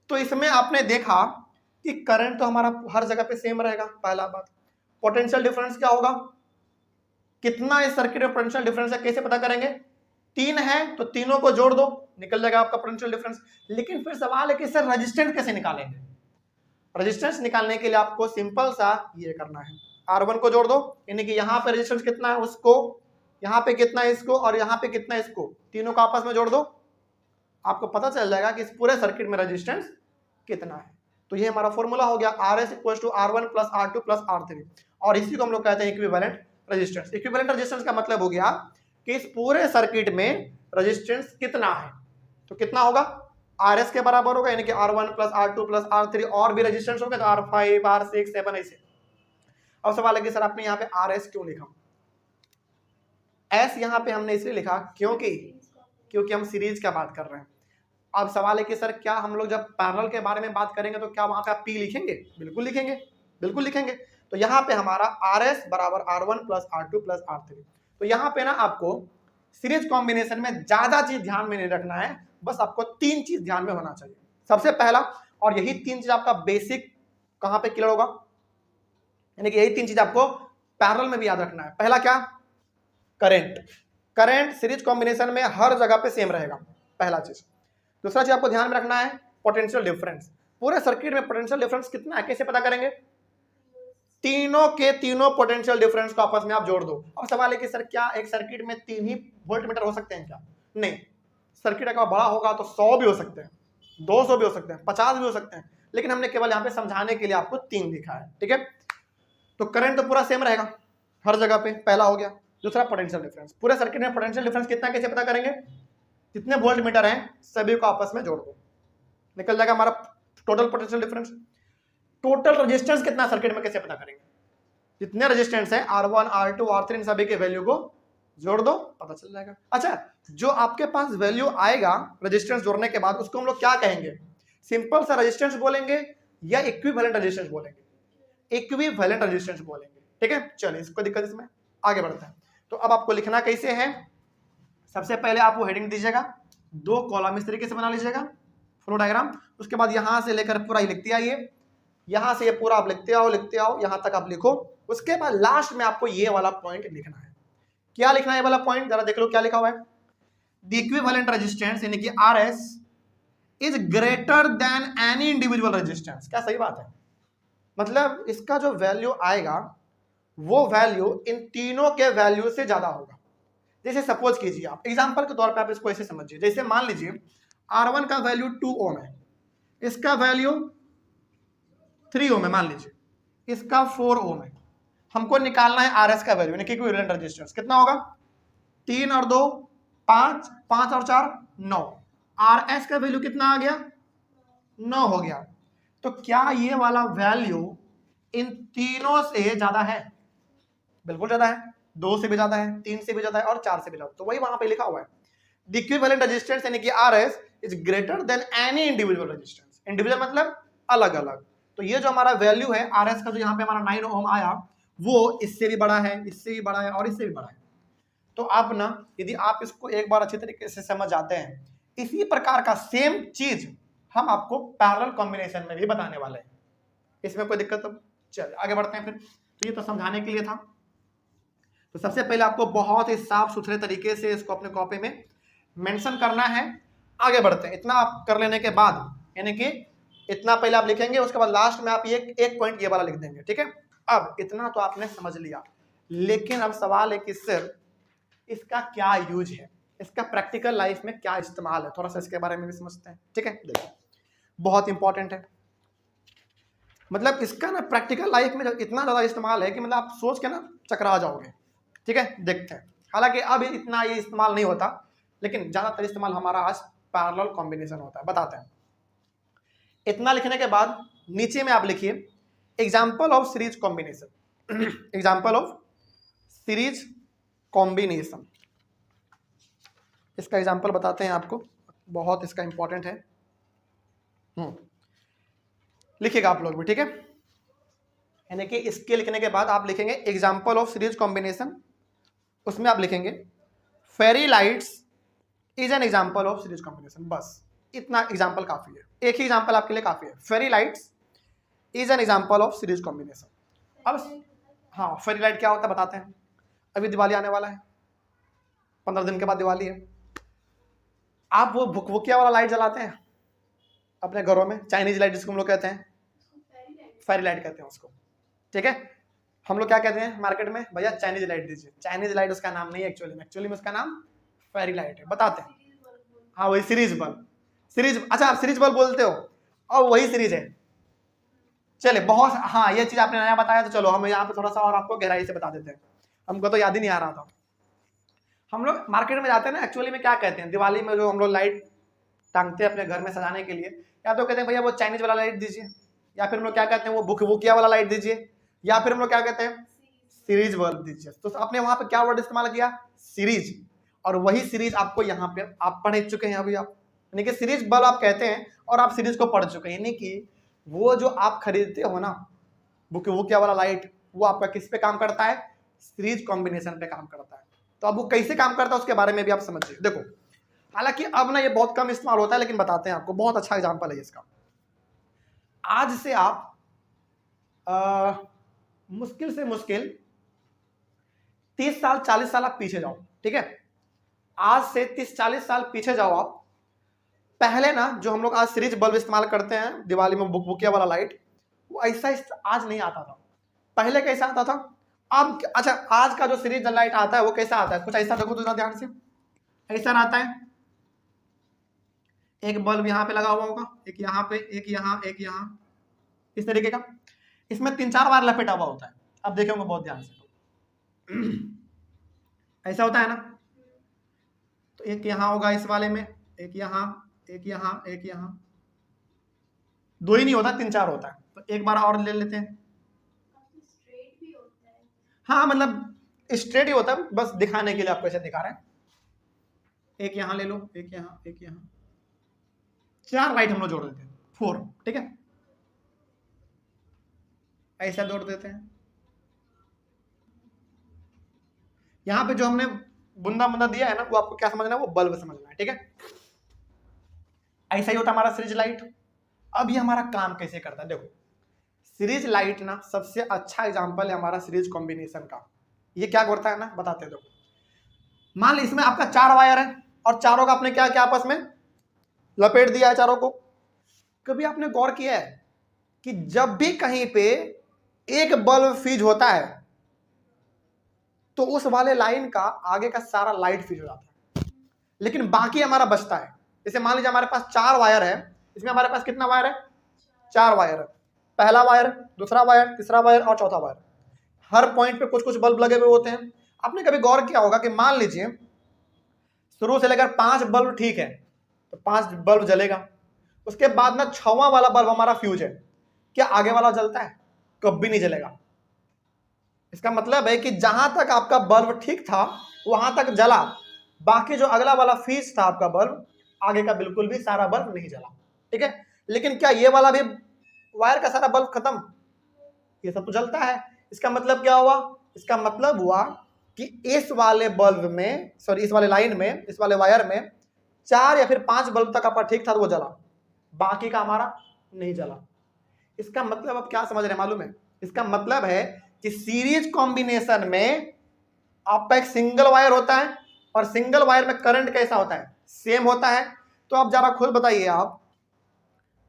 तो इसमें आपने देखा कि करंट तो हमारा हर जगह पे सेम रहेगा, पहला बात। पोटेंशियल डिफरेंस क्या होगा, कितना इस सर्किट में पोटेंशियल डिफरेंस है, कैसे पता करेंगे, 3 है तो तीनों को जोड़ दो, निकल जाएगा आपका पोटेंशियल डिफरेंस। लेकिन फिर सवाल है कि सर रेजिस्टेंस कैसे निकालेंगे। रेजिस्टेंस निकालने के लिए आपको सिंपल सा ये करना है, R1 को जोड़ दो, यानी कि यहाँ पे रेजिस्टेंस कितना है उसको, यहाँ पे कितना है इसको, और यहाँ पे कितना है इसको, तीनों को आपस में जोड़ दो, आपको पता चल जाएगा कि इस पूरे सर्किट में रेजिस्टेंस कितना है। तो ये हमारा फॉर्मूला हो गया, RS equals to R1 plus R2 plus R3, और इसी को हम लोग कहते हैं इक्विवेलेंट रेजिस्टेंस। इक्विवेलेंट रेजिस्टेंस का मतलब हो गया कि इस पूरे सर्किट में रेजिस्टेंस कितना है, तो कितना होगा, RS के बराबर होगा, यानी कि R1 plus R2 plus R3, और भी रेजिस्टेंस होगा तो R5 R6 7 ऐसे। अब सवाल है कि सर आपने यहाँ पे RS क्यों लिखा, S यहाँ पे हमने इसलिए लिखा क्योंकि हम सीरीज का बात कर रहे हैं। अब सवाल है कि सर क्या हम लोग जब पैरेलल के बारे में बात करेंगे तो क्या वहां पे आप P लिखेंगे, बिल्कुल लिखेंगे, बिल्कुल लिखेंगे। तो यहाँ पे हमारा RS बराबर R1 plus R2 plus R3। तो यहाँ पे ना आपको सीरीज कॉम्बिनेशन में ज्यादा चीज ध्यान में नहीं रखना है, बस आपको 3 चीज ध्यान में होना चाहिए। सबसे पहला, और यही 3 चीज आपका बेसिक कहां पे क्लियर होगा, यानी कि यही 3 चीज आपको पैरेलल में भी याद रखना है। पहला क्या, करंट सीरीज कॉम्बिनेशन में हर जगह पे सेम रहेगा, पहला चीज। दूसरा चीज आपको ध्यान में रखना है पोटेंशियल डिफरेंस। पूरे सर्किट में पोटेंशियल डिफरेंस कितना है कैसे पता करेंगे, तीनों के तीनों पोटेंशियल डिफरेंस को आपस में आप जोड़ दो। अब सवाल है कि सर क्या एक सर्किट में 3 ही वोल्टमीटर हो सकते हैं क्या, नहीं, सर्किट अगर बड़ा होगा तो 100 भी हो सकते हैं, 200 भी हो सकते हैं, 50 भी हो सकते हैं, लेकिन हमने केवल यहाँ पे समझाने के लिए आपको 3 लिखा है। ठीक है, तो करंट तो पूरा सेम रहेगा हर जगह पे, पहला हो गया। दूसरा पोटेंशियल डिफरेंस, पूरे सर्किट में पोटेंशियल डिफरेंस कितना कैसे पता करेंगे, जितने वोल्ट मीटर हैं सभी को आपस में जोड़ दो, निकल जाएगा हमारा total potential difference. Total resistance कितना सर्किट में कैसे पता करेंगे, जितने रेजिस्टेंस है R1 R2 R3 इन सभी के वैल्यू को जोड़ दो, पता चल जाएगा। अच्छा, जो आपके पास वैल्यू आएगा रेजिस्टेंस जोड़ने के बाद उसको हम लोग क्या कहेंगे, सिंपल सा रेजिस्टेंस बोलेंगे या इक्विवेलेंट रेजिस्टेंस बोलेंगे, इक्विवेलेंट रेजिस्टेंस बोलेंगे। ठीक है, चलिए इसको दिक्कत, इसमें आगे बढ़ते हैं। तो अब आपको लिखना कैसे है, सबसे पहले आप वो हेडिंग दीजिएगा, 2 कॉलम इस तरीके से बना लीजिएगा फ्लो डायग्राम। उसके बाद यहां से लेकर पूरा ही लिखते आइए, यहां से ये पूरा आप लिखते आओ यहां तक आप लिखो। उसके बाद लास्ट में आपको ये वाला पॉइंट लिखना है। क्या लिखना है ये वाला पॉइंट, जरा देख लो क्या लिखा हुआ है, द इक्विवेलेंट रेजिस्टेंस यानी कि RS is greater than any individual resistance. क्या सही बात है, मतलब इसका जो वैल्यू आएगा वो वैल्यू इन तीनों के वैल्यू से ज्यादा होगा। जैसे सपोज कीजिए आप एग्जांपल के तौर पे आप इसको ऐसे समझिए, जैसे मान लीजिए R1 का वैल्यू 2 ओम है, इसका वैल्यू 3 ओम है मान लीजिए, इसका 4 ओम है। हमको निकालना है आर एस का वैल्यू, यानी कि इक्विवेलेंट रेजिस्टेंस कितना होगा, 3 और 2 5, 5 और 4 9। आर एस का वैल्यू कितना आ गया, 9 हो गया। तो क्या ये वाला वैल्यू इन तीनों से ज्यादा है, बिल्कुल ज्यादा है, 2 से भी ज्यादा है, 3 से भी ज्यादा है और 4 से भी ज्यादा। तो वही वहां पे लिखा हुआ है, द इक्विवेलेंट रेजिस्टेंस यानी कि R S is greater than any individual resistance. Individual मतलब अलग अलग। तो ये जो हमारा वैल्यू है आर एस का, जो यहाँ पे हमारा 9 ओम आया, वो इससे भी बड़ा है, इससे भी बड़ा है और इससे भी बड़ा है। तो आप ना, यदि आप इसको एक बार अच्छी तरीके से समझ जाते हैं, इसी प्रकार का सेम चीज हम आपको पैरेलल कॉम्बिनेशन में भी बताने वाले हैं। इसमें कोई दिक्कत? अब चल आगे बढ़ते हैं फिर। तो ये तो समझाने के लिए था। तो सबसे पहले आपको बहुत ही साफ सुथरे तरीके से इसको अपने कॉपी में मेंशन करना है। आगे बढ़ते हैं। इतना आप कर लेने के बाद, यानी कि इतना पहले आप लिखेंगे, उसके बाद लास्ट में आप ये एक पॉइंट ये वाला लिख देंगे, ठीक है। अब इतना तो आपने समझ लिया, लेकिन अब सवाल है कि सर इसका क्या यूज है, इसका प्रैक्टिकल लाइफ में क्या इस्तेमाल है, थोड़ा सा इसके बारे में भी समझते हैं, ठीक है। देखिए बहुत इंपॉर्टेंट है, मतलब इसका ना प्रैक्टिकल लाइफ में इतना ज्यादा इस्तेमाल है कि मतलब आप सोच के ना चकरा जाओगे, ठीक है। देखते हैं, हालांकि अब इतना ये इस्तेमाल नहीं होता, लेकिन ज्यादातर इस्तेमाल हमारा आज पैरेलल कॉम्बिनेशन होता है। बताते हैं। इतना लिखने के बाद नीचे में आप लिखिए example of series combination. Example of series combination, इसका एग्जाम्पल बताते हैं आपको, बहुत इसका इंपॉर्टेंट है। लिखिएगा आप लोग भी, ठीक है। यानी कि इसके लिखने के बाद आप लिखेंगे एग्जाम्पल ऑफ सीरीज कॉम्बिनेशन, उसमें आप लिखेंगे fairy lights is an example of series combination. बस इतना एग्जाम्पल काफी है, एक ही एग्जाम्पल आपके लिए काफी है। Fairy lights is an example of series combination. अब हाँ, फेरी लाइट क्या होता है बताते हैं। अभी दिवाली आने वाला है, 15 दिन के बाद दिवाली है। आप वो भुकभुकिया वाला लाइट जलाते हैं अपने घरों में, चाइनीज लाइट जिसको हम लोग कहते हैं, फेरी लाइट कहते हैं उसको, ठीक है। हम लोग क्या कहते हैं मार्केट में, भैया चाइनीज लाइट दीजिए। चाइनीज लाइट उसका नाम नहीं है एक्चुअली में उसका नाम फेरी लाइट है। बताते हैं, हाँ वही सीरीज बल्ब। सीरीज, अच्छा आप सीरीज बल्ब बोलते हो, और वही सीरीज है। चले बहुत, हाँ ये चीज आपने नया बताया, तो चलो हम यहाँ पे थोड़ा सा और आपको गहराई से बता देते हैं, हमको तो याद ही नहीं आ रहा था। हम लोग मार्केट में जाते हैं ना, एक्चुअली में क्या कहते हैं, दिवाली में जो हम लोग लाइट टांगते हैं अपने घर में सजाने के लिए, या तो कहते हैं भैया वो चाइनीज वाला लाइट दीजिए, या फिर हम लोग क्या कहते हैं वो भुकभुकिया वाला लाइट दीजिए, या फिर हम लोग क्या कहते हैं सीरीज बल्ब दीजिए। तो आपने वहां पे क्या वर्ड इस्तेमाल किया, सीरीज, और वही सीरीज आपको यहाँ पे आप पढ़ चुके हैं अभी आप, यानी कि सीरीज बल्ब आप कहते हैं और आप सीरीज को पढ़ चुके हैं। यानी कि वो जो आप खरीदते हो ना भुकभुकिया वाला लाइट, वो आपका किस पे काम करता है, सीरीज कॉम्बिनेशन पे काम करता है। तो अब वो कैसे काम करता है उसके बारे में भी आप समझिए। देखो हालांकि अब ना ये बहुत कम इस्तेमाल होता है, लेकिन बताते हैं आपको, बहुत अच्छा एग्जांपल है इसका। आज से आप मुश्किल से मुश्किल 30 साल 40 साल आप पीछे जाओ, ठीक है। आज से 30-40 साल पीछे जाओ आप। पहले ना जो हम लोग आज सीरीज बल्ब इस्तेमाल करते हैं दिवाली में, भुकभुकिया वाला लाइट, वो ऐसा आज नहीं आता था। पहले कैसा आता था, अब अच्छा आज का जो सीरीज लाइट आता है वो कैसा आता है, कुछ ऐसा देखो तो ध्यान से, ऐसा आता है। एक बल्ब यहाँ पे लगा हुआ होगा, एक यहाँ पे, एक यहाँ, एक यहाँ, इस तरीके का। इसमें 3-4 बार लपेटा हुआ होता है। अब देखेंगे बहुत ध्यान से, ऐसा होता है ना। तो एक यहाँ होगा इस वाले में, एक यहाँ, एक यहाँ, एक यहाँ, 2 ही नहीं होता, 3-4 होता है। तो एक बार और ले लेते हैं। हाँ मतलब स्ट्रेट ही होता है, बस दिखाने के लिए आपको ऐसे दिखा रहे हैं। एक यहाँ ले लो, एक यहाँ, एक यहाँ, 4 लाइट हम लोग जोड़ देते हैं, 4, ठीक है। ऐसा जोड़ देते हैं। यहाँ पे जो हमने बुंदा बुंदा दिया है ना, वो आपको क्या समझना है, वो बल्ब समझना है, ठीक है। ऐसा ही होता है हमारा सीरीज लाइट। अब ये हमारा काम कैसे करता है, देखो सीरीज लाइट ना सबसे अच्छा एग्जांपल है हमारा सीरीज कॉम्बिनेशन का। ये क्या करता है ना, बताते हैं। देखो मान ली इसमें आपका 4 वायर है और चारों का आपने क्या किया, आपस में लपेट दिया है चारों को। कभी आपने गौर किया है कि जब भी कहीं पे एक बल्ब फ्यूज होता है तो उस वाले लाइन का आगे का सारा लाइट फ्यूज हो जाता है, लेकिन बाकी हमारा बचता है। जैसे मान लीजिए हमारे पास 4 वायर है, इसमें हमारे पास कितना वायर है, 4 वायर है। पहला वायर, दूसरा वायर, तीसरा वायर और चौथा वायर, हर पॉइंट पे कुछ कुछ बल्ब लगे हुए होते हैं। आपने कभी गौर किया होगा कि मान लीजिए शुरू से लेकर 5 बल्ब ठीक है, तो 5 बल्ब जलेगा, उसके बाद ना 6वां वाला बल्ब हमारा फ्यूज है, क्या आगे वाला जलता है? कभी नहीं जलेगा। इसका मतलब है कि जहां तक आपका बल्ब ठीक था वहां तक जला, बाकी जो अगला वाला फ्यूज था आपका बल्ब, आगे का बिल्कुल भी सारा बल्ब नहीं जला, ठीक है। लेकिन क्या ये वाला भी वायर का सारा बल्ब खत्म? ये सब तो जलता है। इसका मतलब क्या हुआ? इसका मतलब हुआ कि इस वाले बल्ब में, सॉरी इस वाले लाइन में, इस वाले वायर में 4 या फिर 5 बल्ब तक आपका ठीक था तो वो जला, बाकी का हमारा नहीं जला। इसका मतलब आप क्या समझ रहे हैं मालूम है? इसका मतलब है कि सीरीज कॉम्बिनेशन में आपका एक सिंगल वायर होता है और सिंगल वायर में करंट कैसा होता है? सेम होता है। तो आप जरा खुद बताइए,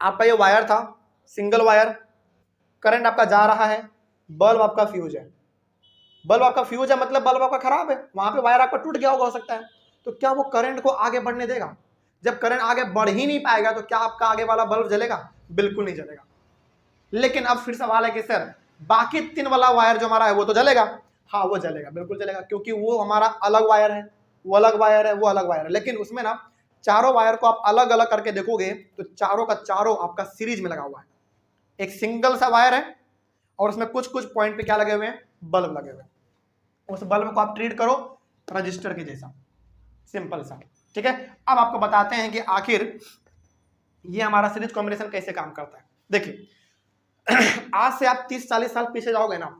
आपका ये वायर था, सिंगल वायर, करंट आपका जा रहा है, बल्ब आपका फ्यूज है, बल्ब आपका फ्यूज है मतलब बल्ब आपका खराब है, वहां पे वायर आपका टूट गया होगा हो सकता है, तो क्या वो करंट को आगे बढ़ने देगा? जब करंट आगे बढ़ ही नहीं पाएगा तो क्या आपका आगे वाला बल्ब जलेगा? बिल्कुल नहीं जलेगा। लेकिन अब फिर सवाल है कि सर बाकी 3 वाला वायर जो हमारा है वो तो जलेगा? हाँ वो जलेगा, बिल्कुल जलेगा, क्योंकि वो हमारा अलग वायर है, वो अलग वायर है, वो अलग वायर है। लेकिन उसमें ना चारों वायर को आप अलग अलग करके देखोगे तो चारों का चारों आपका सीरीज में लगा हुआ है। एक सिंगल सा वायर है और उसमें कुछ कुछ पॉइंट पे क्या लगे हुए हैं? बल्ब लगे हुए हैं। उस बल्ब को आप ट्रीट करो रजिस्टर के जैसा, सिंपल सा, ठीक है। अब आपको बताते हैं कि आखिर ये हमारा सीरीज कॉम्बिनेशन कैसे काम करता है। देखिए आज से आप 30-40 साल पीछे जाओगे ना,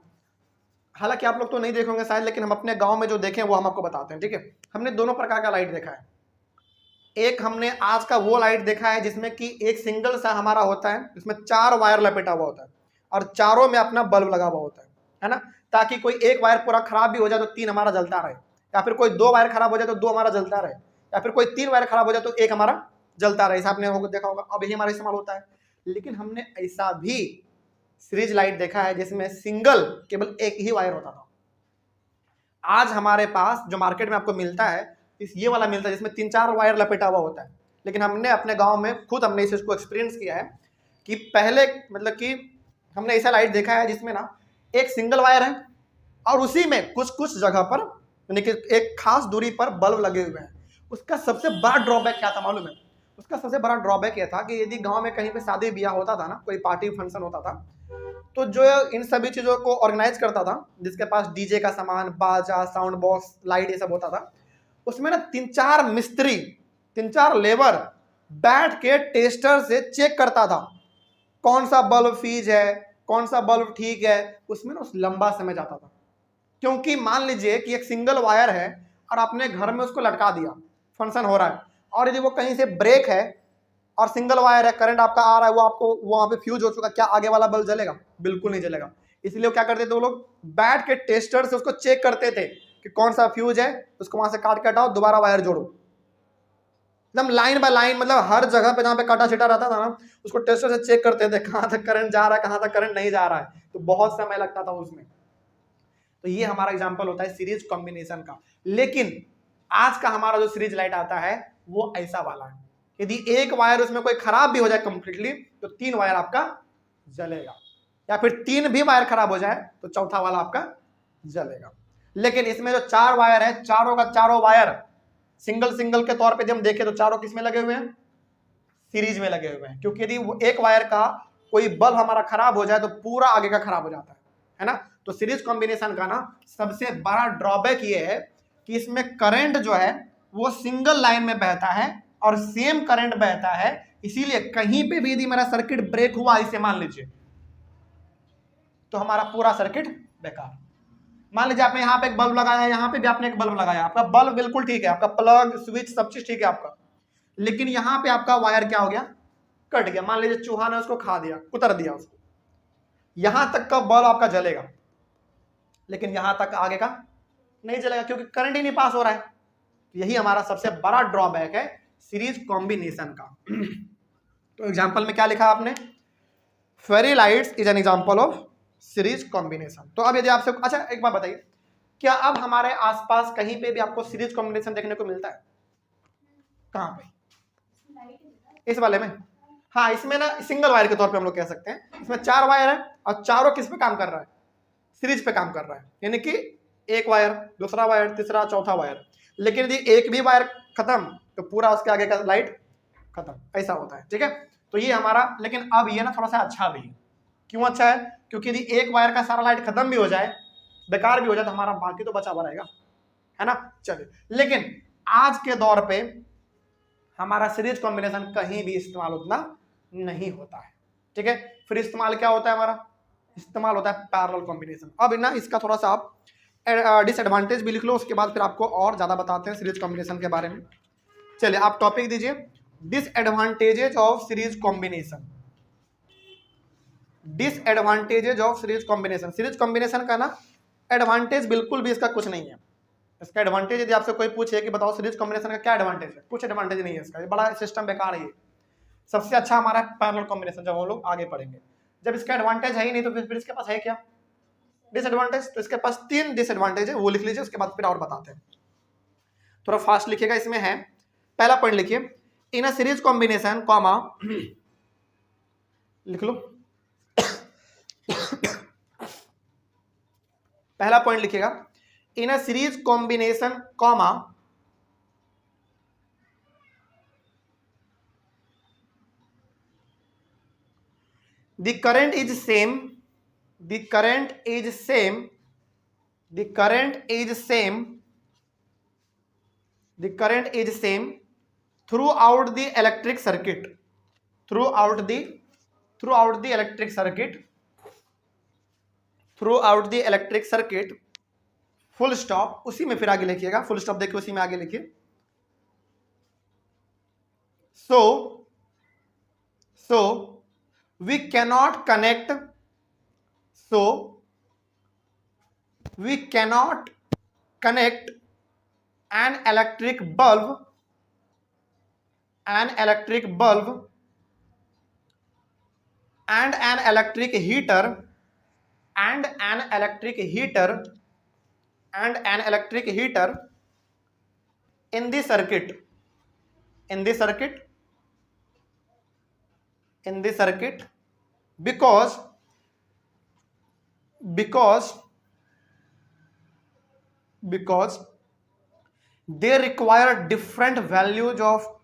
हालांकि आप लोग तो नहीं देखोगे शायद, लेकिन हम अपने गांव में जो देखें वो हम आपको बताते हैं, ठीक है। हमने दोनों प्रकार का लाइट देखा है। एक हमने आज का वो लाइट देखा है जिसमें कि एक सिंगल सा हमारा होता है, इसमें 4 वायर लपेटा हुआ होता है और चारों में अपना बल्ब लगा हुआ होता है ना, ताकि कोई एक वायर पूरा खराब भी हो जाए तो 3 हमारा जलता रहे, या फिर कोई 2 वायर खराब हो जाए तो 2 हमारा जलता रहे, या फिर कोई 3 वायर खराब हो जाए तो 1 हमारा जलता रहे। ऐसा आपने देखा होगा, अब यही हमारा इस्तेमाल होता है। लेकिन हमने ऐसा भी सीरीज लाइट देखा है जिसमें सिंगल केवल एक ही वायर होता था। आज हमारे पास जो मार्केट में आपको मिलता है ये वाला मिलता है जिसमें 3-4 वायर लपेटा हुआ होता है। लेकिन हमने अपने गांव में खुद हमने इस चीज को एक्सपीरियंस किया है कि पहले मतलब कि हमने ऐसा लाइट देखा है जिसमें ना एक सिंगल वायर है और उसी में कुछ कुछ जगह पर यानी कि एक खास दूरी पर बल्ब लगे हुए हैं। उसका सबसे बड़ा ड्रॉबैक क्या था मालूम है? उसका सबसे बड़ा ड्रॉबैक यह था कि यदि गांव में कहीं पे शादी ब्याह होता था ना, कोई पार्टी फंक्शन होता था, तो जो इन सभी चीज़ों को ऑर्गेनाइज करता था, जिसके पास डीजे का सामान, बाजा, साउंड बॉक्स, लाइट, ये सब होता था, उसमें ना 3-4 मिस्त्री, 3-4 लेबर बैठ के टेस्टर से चेक करता था कौन सा बल्ब फीज है, कौन सा बल्ब ठीक है। उसमें ना लंबा समय जाता था, क्योंकि मान लीजिए कि एक सिंगल वायर है और आपने घर में उसको लटका दिया, फंक्शन हो रहा है, और यदि वो कहीं से ब्रेक है और सिंगल वायर है, करंट आपका आ रहा है, वो आपको वहां पे फ्यूज हो चुका, क्या आगे वाला बल्ब जलेगा? बिल्कुल नहीं जलेगा। इसलिए वो क्या करते थे, वो लोग बैठ के टेस्टर से उसको चेक करते थे कि कौन सा फ्यूज है, उसको वहां से काट के हटाओ, दोबारा वायर जोड़ो, एकदम लाइन बाय लाइन, मतलब हर जगह पे जहां पे काटा छिटा रहता था ना, उसको टेस्टर से चेक करते थे कहां तक करंट जा रहा है, कहां तक करंट नहीं जा रहा है, तो बहुत समय लगता था उसमें। तो ये हमारा एग्जाम्पल होता है सीरीज कॉम्बिनेशन का। लेकिन आज का हमारा जो सीरीज लाइट आता है वो ऐसा वाला है, यदि एक वायर उसमें कोई खराब भी हो जाए कंप्लीटली तो 3 वायर आपका जलेगा, या फिर 3 भी वायर खराब हो जाए तो चौथा वाला आपका जलेगा। लेकिन इसमें जो 4 वायर है, चारों का चारों वायर सिंगल सिंगल के तौर पे जब हम देखें तो चारों किस में लगे हुए हैं? सीरीज में लगे हुए हैं, क्योंकि यदि वो एक वायर का कोई बल्ब हमारा खराब हो जाए तो पूरा आगे का खराब हो जाता है ना। तो सीरीज कॉम्बिनेशन का ना सबसे बड़ा ड्रॉबैक ये है कि इसमें करंट जो है वो सिंगल लाइन में बहता है और सेम करंट बहता है, इसीलिए कहीं पे भी यदि मेरा सर्किट ब्रेक हुआ इसे मान लीजिए तो हमारा पूरा सर्किट बेकार। मान लीजिए आपने यहाँ पे एक बल्ब लगाया है, यहाँ पे भी आपने एक बल्ब लगाया, आपका बल्ब बिल्कुल ठीक है, आपका प्लग स्विच सब चीज ठीक है आपका, लेकिन यहाँ पे आपका वायर क्या हो गया? कट गया। मान लीजिए चूहा ने उसको खा दिया, कुतर दिया उसको, यहां तक का बल्ब आपका जलेगा, लेकिन यहां तक आगे का नहीं जलेगा क्योंकि करंट ही नहीं पास हो रहा है। यही हमारा सबसे बड़ा ड्रॉबैक है सीरीज कॉम्बिनेशन का। तो एग्जांपल में क्या लिखा आपने? Fairy lights is an example of series combination. तो अब यदि आपसे, अच्छा एक बात बताइए, क्या अब हमारे आसपास कहीं पे भी आपको सीरीज कॉम्बिनेशन देखने को मिलता है? कहां पे? इस वाले में? हाँ, इसमें ना सिंगल वायर के तौर पे हम लोग कह सकते हैं, इसमें 4 वायर है और चारों किस पे काम कर रहा है, सीरीज पे काम कर रहा है, यानी कि एक वायर, दूसरा वायर, तीसरा, चौथा वायर। लेकिन यदि एक भी वायर खत्म तो पूरा उसके आगे का लाइट खत्म, ऐसा होता है। ठीक है, तो ये हमारा, लेकिन अब ये ना थोड़ा सा अच्छा भी है। क्यों अच्छा है? क्योंकि यदि एक वायर का सारा लाइट खत्म भी हो जाए, बेकार भी हो जाए, तो हमारा बाकी तो बचा हुआ रहेगा, है ना। चलिए, लेकिन आज के दौर पे हमारा सीरीज कॉम्बिनेशन कहीं भी इस्तेमाल उतना नहीं होता है। ठीक है, फिर इस्तेमाल क्या होता है हमारा? इस्तेमाल होता है पैरेलल कॉम्बिनेशन। अब ना इसका थोड़ा सा आप डिसएडवांटेज भी लिख लो, उसके बाद फिर आपको और ज्यादा बताते हैं सीरीज कॉम्बिनेशन के बारे में। चलिए, आप टॉपिक दीजिए, disadvantages of series combination. Disadvantages of series combination. Series combination का ना एडवांटेज बिल्कुल भी इसका कुछ नहीं है। इसका एडवांटेज यदि आपसे कोई पूछे कि बताओ सीरीज कॉम्बिनेशन का क्या एडवांटेज है, कुछ एडवांटेज नहीं है इसका, ये बड़ा सिस्टम बेकार है ये। सबसे अच्छा हमारा पैरेलल कॉम्बिनेशन, जब हम लोग आगे पढ़ेंगे। जब इसका एडवांटेज है ही नहीं तो फिर इसके पास है क्या डिसएडवांटेज? तो इसके पास 3 डिसएडवांटेज है, वो लिख लीजिए, उसके बाद फिर और बताते हैं। थोड़ा फास्ट लिखिएगा, इसमें है। पहला पॉइंट लिखिए, in a series combination comma, लिख लो। पहला पॉइंट लिखिएगा, in a series combination comma the current is same throughout the electric circuit full stop. उसी में फिर आगे लिखिएगा, फुल स्टॉप देखिए, उसी में आगे लिखिए। so we cannot connect an electric bulb and an electric heater in the circuit because they require different values of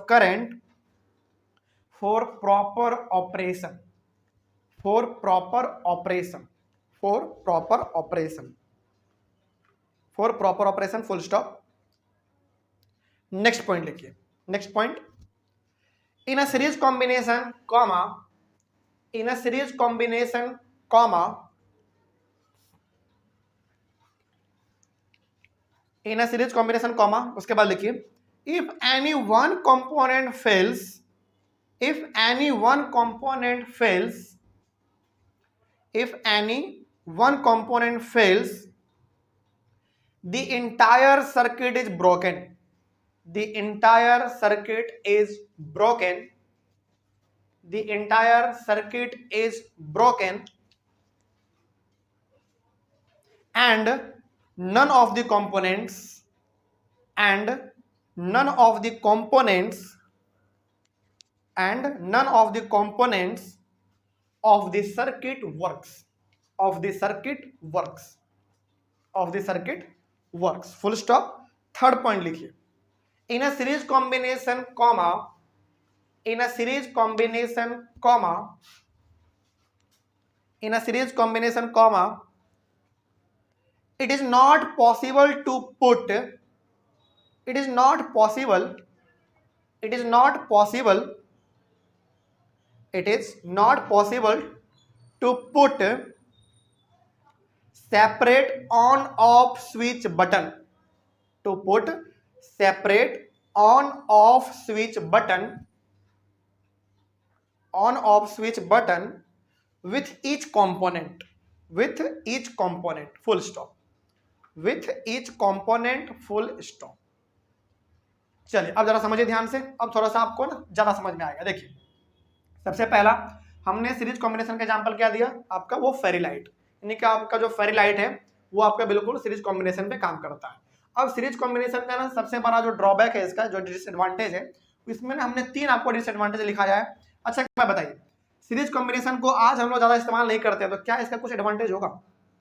current for proper operation, full stop। Next point लिखिए, next point, in a series combination comma, उसके बाद लिखिए, if any one component fails the entire circuit is broken and none of the components of the circuit works, full stop। Third point लिखिए, in a series combination comma it is not possible to put separate on off switch button with each component, full stop, चलिए अब जरा समझिए ध्यान से, अब थोड़ा सा आपको ना ज्यादा समझ में आएगा। देखिए, सबसे पहला हमने सीरीज कॉम्बिनेशन का एग्जांपल क्या दिया आपका, वो फेरी लाइट, यानी कि आपका जो फेरी लाइट है वो आपका बिल्कुल सीरीज कॉम्बिनेशन पे काम करता है। अब सीरीज कॉम्बिनेशन का ना सबसे बड़ा जो ड्रॉबैक है, इसका जो डिसएडवांटेज है, इसमें ना हमने 3 आपको डिसएडवांटेज लिखाया है। अच्छा मैं बताइए, सीरीज कॉम्बिनेशन को आज हम लोग ज्यादा इस्तेमाल नहीं करते हैं, तो क्या इसका कुछ एडवांटेज होगा?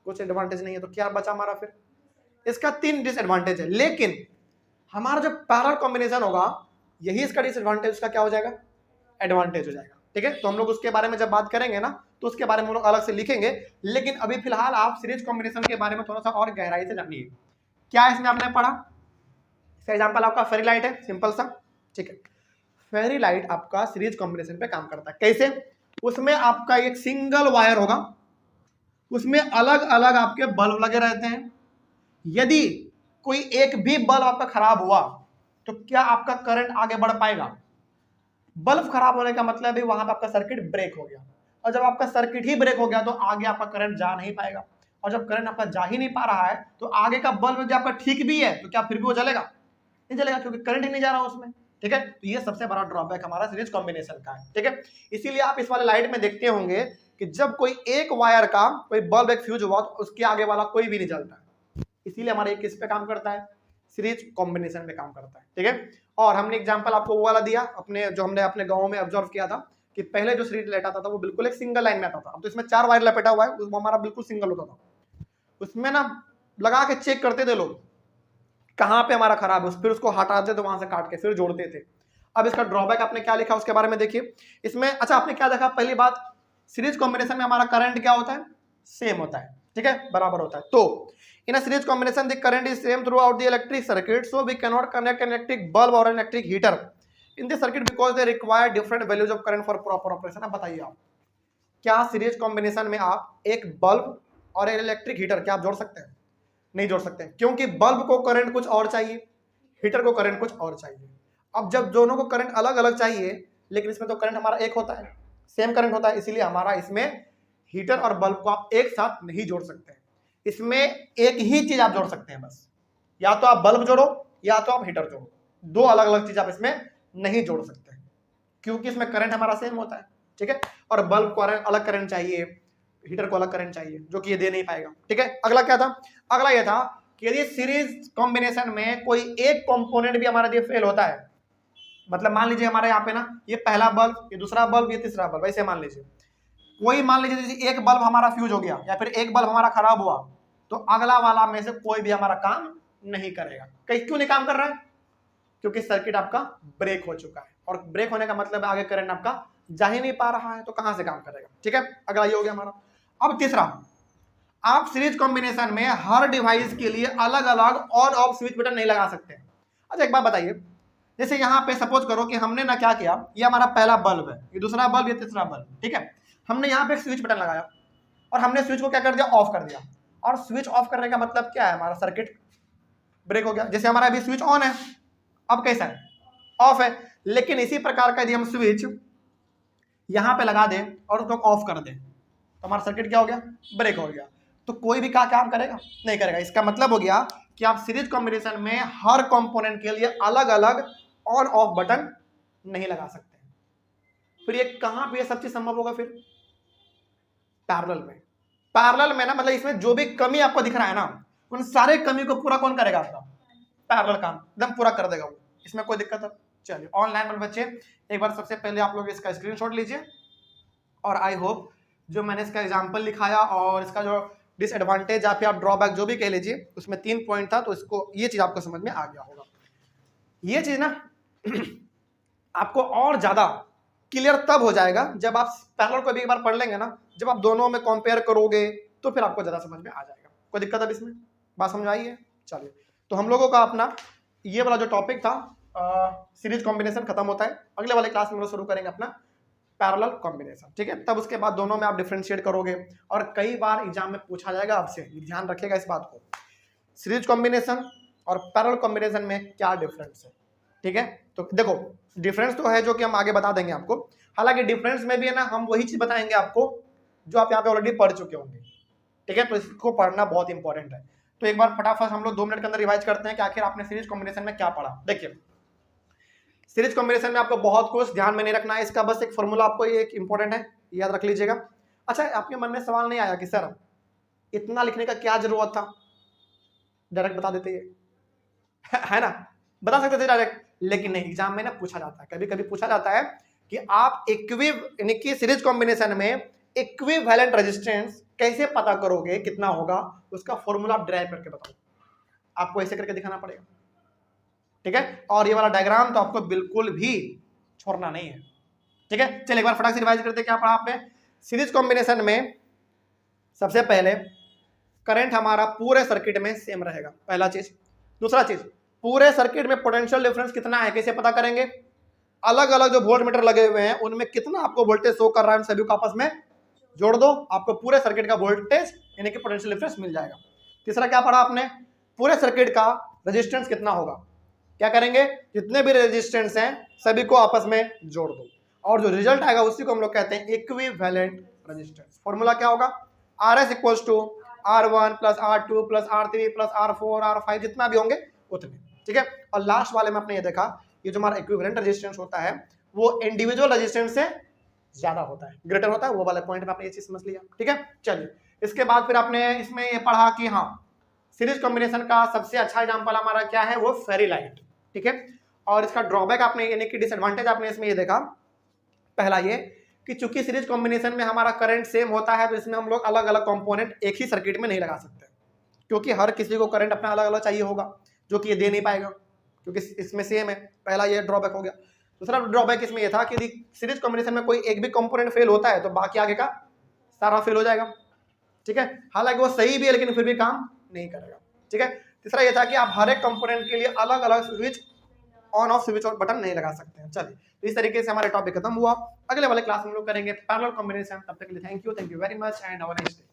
कुछ एडवांटेज नहीं है, तो क्या बचा हमारा फिर? इसका 3 डिसएडवांटेज है, लेकिन हमारा जो पैरेलल कॉम्बिनेशन होगा यही इसका डिसएडवांटेज, उसका क्या हो जाएगा? एडवांटेज हो जाएगा। ठीक है, तो हम लोग उसके बारे में जब बात करेंगे ना, तो उसके बारे में हम लोग अलग से लिखेंगे, लेकिन अभी फिलहाल आप सीरीज कॉम्बिनेशन के बारे में थोड़ा सा और गहराई से जानिए। क्या इसमें आपने पढ़ा? इसका एग्जांपल आपका फेरी लाइट है, सिंपल सा। ठीक है, फेरी लाइट आपका सीरीज कॉम्बिनेशन पे काम करता है। कैसे? उसमें आपका एक सिंगल वायर होगा, उसमें अलग अलग आपके बल्ब लगे रहते हैं। यदि कोई एक भी बल्ब आपका खराब हुआ तो क्या आपका करंट आगे बढ़ पाएगा? बल्ब खराब होने का मतलब है वहां पर आपका सर्किट ब्रेक हो गया, और जब आपका सर्किट ही ब्रेक हो गया तो आगे आपका करंट जा नहीं पाएगा, और जब करंट आपका जा ही नहीं पा रहा है तो आगे का बल्ब यदि आपका ठीक भी है तो क्या फिर भी वो जलेगा? नहीं जलेगा, क्योंकि करंट ही नहीं जा रहा उसमें। ठीक है, तो ये सबसे बड़ा ड्रॉबैक हमारा सीरीज कॉम्बिनेशन का है। ठीक है, इसीलिए आप इस वाले लाइट में देखते होंगे कि जब कोई एक वायर का कोई बल्ब एक फ्यूज हुआ तो उसके आगे वाला कोई भी नहीं जलता, इसीलिए हमारा एक किस पे काम करता है? सीरीज कॉम्बिनेशन में काम करता है। ठीक है, और हमने एग्जांपल आपको वो वाला दिया अपने, जो हमने अपने गांव में ऑब्जर्व किया था कि पहले जो सीरीज लाइट आता था वो बिल्कुल एक सिंगल लाइन में आता था। अब तो इसमें 4 वायर लपेटा हुआ है, वो हमारा बिल्कुल सिंगल होता था। उसमें ना लगा के चेक करते थे लोग कहाँ पे हमारा खराब है, फिर उसको हटाते थे वहां से काट के, फिर जोड़ते थे। अब इसका ड्रॉबैक आपने क्या लिखा उसके बारे में देखिए इसमें। अच्छा आपने क्या देखा? पहली बात, सीरीज कॉम्बिनेशन में हमारा करंट क्या होता है? सेम होता है। ठीक है, बराबर होता है। तो in a series combination the current is same throughout the electric circuit, so we cannot connect an electric bulb or an electric heater in the circuit because they require different values of current for proper operation। अब बताइए आप, क्या series combination में आप एक bulb और एक electric heater क्या आप जोड़ सकते हैं? नहीं जोड़ सकते, क्योंकि बल्ब को करंट कुछ और चाहिए, हीटर को करंट कुछ और चाहिए। अब जब दोनों को करंट अलग अलग चाहिए, लेकिन इसमें तो करंट हमारा एक होता है, सेम करंट होता है, इसीलिए हमारा इसमें हीटर और बल्ब को आप एक साथ नहीं जोड़ सकते हैं। इसमें एक ही चीज आप जोड़ सकते हैं बस, या तो आप बल्ब जोड़ो या तो आप हीटर जोड़ो, दो अलग अलग चीज आप इसमें नहीं जोड़ सकते, क्योंकि इसमें करंट हमारा सेम होता है। ठीक है, और बल्ब को अलग करंट चाहिए, हीटर को अलग करंट चाहिए, जो कि ये दे नहीं पाएगा। ठीक है, अगला क्या था? अगला ये था कि यदि सीरीज कॉम्बिनेशन में कोई एक कंपोनेंट भी हमारा यदि फेल होता है, मतलब मान लीजिए हमारे यहाँ पे ना ये पहला बल्ब, ये दूसरा बल्ब, ये तीसरा बल्ब, ऐसे मान लीजिए कोई, मान लीजिए एक बल्ब हमारा फ्यूज हो गया या फिर एक बल्ब हमारा खराब हुआ, तो अगला वाला में से कोई भी हमारा काम नहीं करेगा। कहीं क्यों नहीं काम कर रहा है? क्योंकि सर्किट आपका ब्रेक हो चुका है, और ब्रेक होने का मतलब आगे करंट आपका जा ही नहीं पा रहा है, तो कहां से काम करेगा? ठीक है, अगला ये हो गया हमारा। अब तीसरा, आप सीरीज कॉम्बिनेशन में हर डिवाइस के लिए अलग अलग ऑन ऑफ स्विच बटन नहीं लगा सकते। अच्छा एक बात बताइए, जैसे यहाँ पे सपोज करो कि हमने ना क्या किया, ये हमारा पहला बल्ब है, ये दूसरा बल्ब, ये तीसरा बल्ब। ठीक है, हमने यहाँ पे एक स्विच बटन लगाया और हमने स्विच को क्या कर दिया? ऑफ कर दिया। और स्विच ऑफ करने का मतलब क्या है? हमारा सर्किट ब्रेक हो गया। जैसे हमारा अभी स्विच ऑन है, अब कैसा है? ऑफ है। लेकिन इसी प्रकार का यदि हम स्विच यहां पे लगा दें और उसको ऑफ कर दें तो हमारा सर्किट क्या हो गया? ब्रेक हो गया। तो कोई भी काम करेगा? नहीं करेगा। इसका मतलब हो गया कि आप सीरीज कॉम्बिनेशन में हर कंपोनेंट के लिए अलग अलग ऑन ऑफ बटन नहीं लगा सकते। फिर ये कहां पे सब चीज संभव होगा? फिर पैरेलल में। पैरेलल में ना मतलब इसमें जो भी कमी आपको दिख रहा है ना, उन सारे कमी को पूरा कौन करेगा? आपका पैरेलल काम एकदम पूरा कर देगा वो, इसमें कोई दिक्कत है? चलिए ऑनलाइन वाले बच्चे एक बार सबसे पहले आप लोग इसका स्क्रीनशॉट लीजिए, और आई होप जो मैंने इसका एग्जांपल लिखाया और इसका जो डिसएडवांटेज या फिर आप ड्रॉबैक जो भी कह लीजिए, उसमें 3 पॉइंट था, तो इसको ये चीज आपको समझ में आ गया होगा। ये चीज ना आपको और ज्यादा क्लियर तब हो जाएगा जब आप पैरेलल को भी एक बार पढ़ लेंगे ना, जब आप दोनों में कंपेयर करोगे तो फिर आपको ज्यादा समझ में आ जाएगा। कोई दिक्कत अब इसमें? बात समझ आई है? चलिए, तो हम लोगों का अपना ये वाला जो टॉपिक था सीरीज कॉम्बिनेशन खत्म होता है। अगले वाले क्लास में हम लोग शुरू करेंगे अपना पैरेलल कॉम्बिनेशन। ठीक है, तब उसके बाद दोनों में आप डिफरेंशिएट करोगे, और कई बार एग्जाम में पूछा जाएगा आपसे, ध्यान रखिएगा इस बात को, सीरीज कॉम्बिनेशन और पैरेलल कॉम्बिनेशन में क्या डिफरेंस है। ठीक है, तो देखो डिफरेंस तो है जो कि हम आगे बता देंगे आपको, हालांकि डिफरेंस में भी है ना हम वही चीज बताएंगे आपको जो आप यहाँ पे ऑलरेडी पढ़ चुके होंगे। ठीक है, तो इसको पढ़ना बहुत इंपॉर्टेंट है। तो एक बार फटाफट हम लोग 2 मिनट के अंदर रिवाइज करते हैं कि आखिर आपने सीरीज कॉम्बिनेशन में क्या पढ़ा। देखिए सीरीज कॉम्बिनेशन में आपको बहुत कुछ ध्यान में नहीं रखना है, इसका बस एक फॉर्मूला आपको एक इंपॉर्टेंट है, याद रख लीजिएगा। अच्छा आपके मन में सवाल नहीं आया कि सर इतना लिखने का क्या जरूरत था, डायरेक्ट बता देते है ना, बता सकते थे डायरेक्ट, लेकिन नहीं, एग्जाम में ना पूछा जाता है, कभी कभी पूछा जाता है कि आप यानी कि सीरीज कॉम्बिनेशन में इक्विवेलेंट रेजिस्टेंस कैसे पता करोगे कितना होगा, उसका फॉर्मूला आप ड्राइव करके बताओ, आपको ऐसे करके दिखाना पड़ेगा, ठीक है। और ये वाला डायग्राम तो आपको बिल्कुल भी छोड़ना नहीं है, ठीक है। चलिए एक बार फटाक से रिवाइज करते हैं, क्या पढ़ा आपने। सीरीज कॉम्बिनेशन में सबसे पहले करंट हमारा पूरे सर्किट में सेम रहेगा, पहला चीज। दूसरा चीज, पूरे सर्किट में पोटेंशियल डिफरेंस कितना है कैसे पता करेंगे, अलग अलग जो वोल्ट मीटर लगे हुए हैं उनमें कितना आपको वोल्टेज शो कर रहा है, सभी को आपस में जोड़ दो, आपको पूरे सर्किट का वोल्टेज यानी कि पोटेंशियल डिफरेंस मिल जाएगा। तीसरा क्या पढ़ा आपने, पूरे सर्किट का रेजिस्टेंस कितना होगा, क्या करेंगे, जितने भी रेजिस्टेंस हैं सभी को आपस में जोड़ दो, और जो रिजल्ट आएगा उसी को हम लोग कहते हैं इक्विवेलेंट रेजिस्टेंस। फॉर्मूला क्या होगा, RS equals to R1 plus R2 plus R3 plus R4 R5 जितना भी होंगे उतने, ठीक है। और लास्ट वाले में आपने ये देखा, ये जो हमारा इक्विवेलेंट रेजिस्टेंस होता है वो इंडिविजुअल रेजिस्टेंस से ज्यादा होता है, ग्रेटर होता है, वो वाले पॉइंट में आपने ये चीज समझ लिया, ठीक है। चलिए इसके बाद फिर आपने इसमें ये पढ़ा कि हाँ सीरीज कॉम्बिनेशन का सबसे अच्छा एग्जांपल हमारा क्या है, वो फेरी लाइट, ठीक है। और इसका ड्रॉबैक आपने यानी कि डिसएडवांटेज आपने इसमें ये देखा, पहला ये कि चूंकि सीरीज कॉम्बिनेशन में हमारा करंट सेम होता है तो इसमें हम लोग अलग अलग कंपोनेंट एक ही सर्किट में नहीं लगा सकते, क्योंकि हर किसी को करंट अपना अलग अलग चाहिए होगा, जो कि ये दे नहीं पाएगा क्योंकि इसमें सेम है, पहला ये ड्रॉबैक हो गया। दूसरा ड्रॉबैक इसमें ये था कि यदि सीरीज कॉम्बिनेशन में कोई एक भी कंपोनेंट फेल होता है तो बाकी आगे का सारा फेल हो जाएगा, ठीक है। हालांकि वो सही भी है लेकिन फिर भी काम नहीं करेगा, ठीक है। तीसरा ये था कि आप हर एक कंपोनेंट के लिए अलग अलग स्विच ऑन ऑफ स्विच और बटन नहीं लगा सकते हैं। चलिए तो इस तरीके से हमारा टॉपिक खत्म हुआ, अगले वाले क्लास में हम लोग करेंगे पैरेलल कॉम्बिनेशन। तब तक के लिए thank you very much and have a nice day.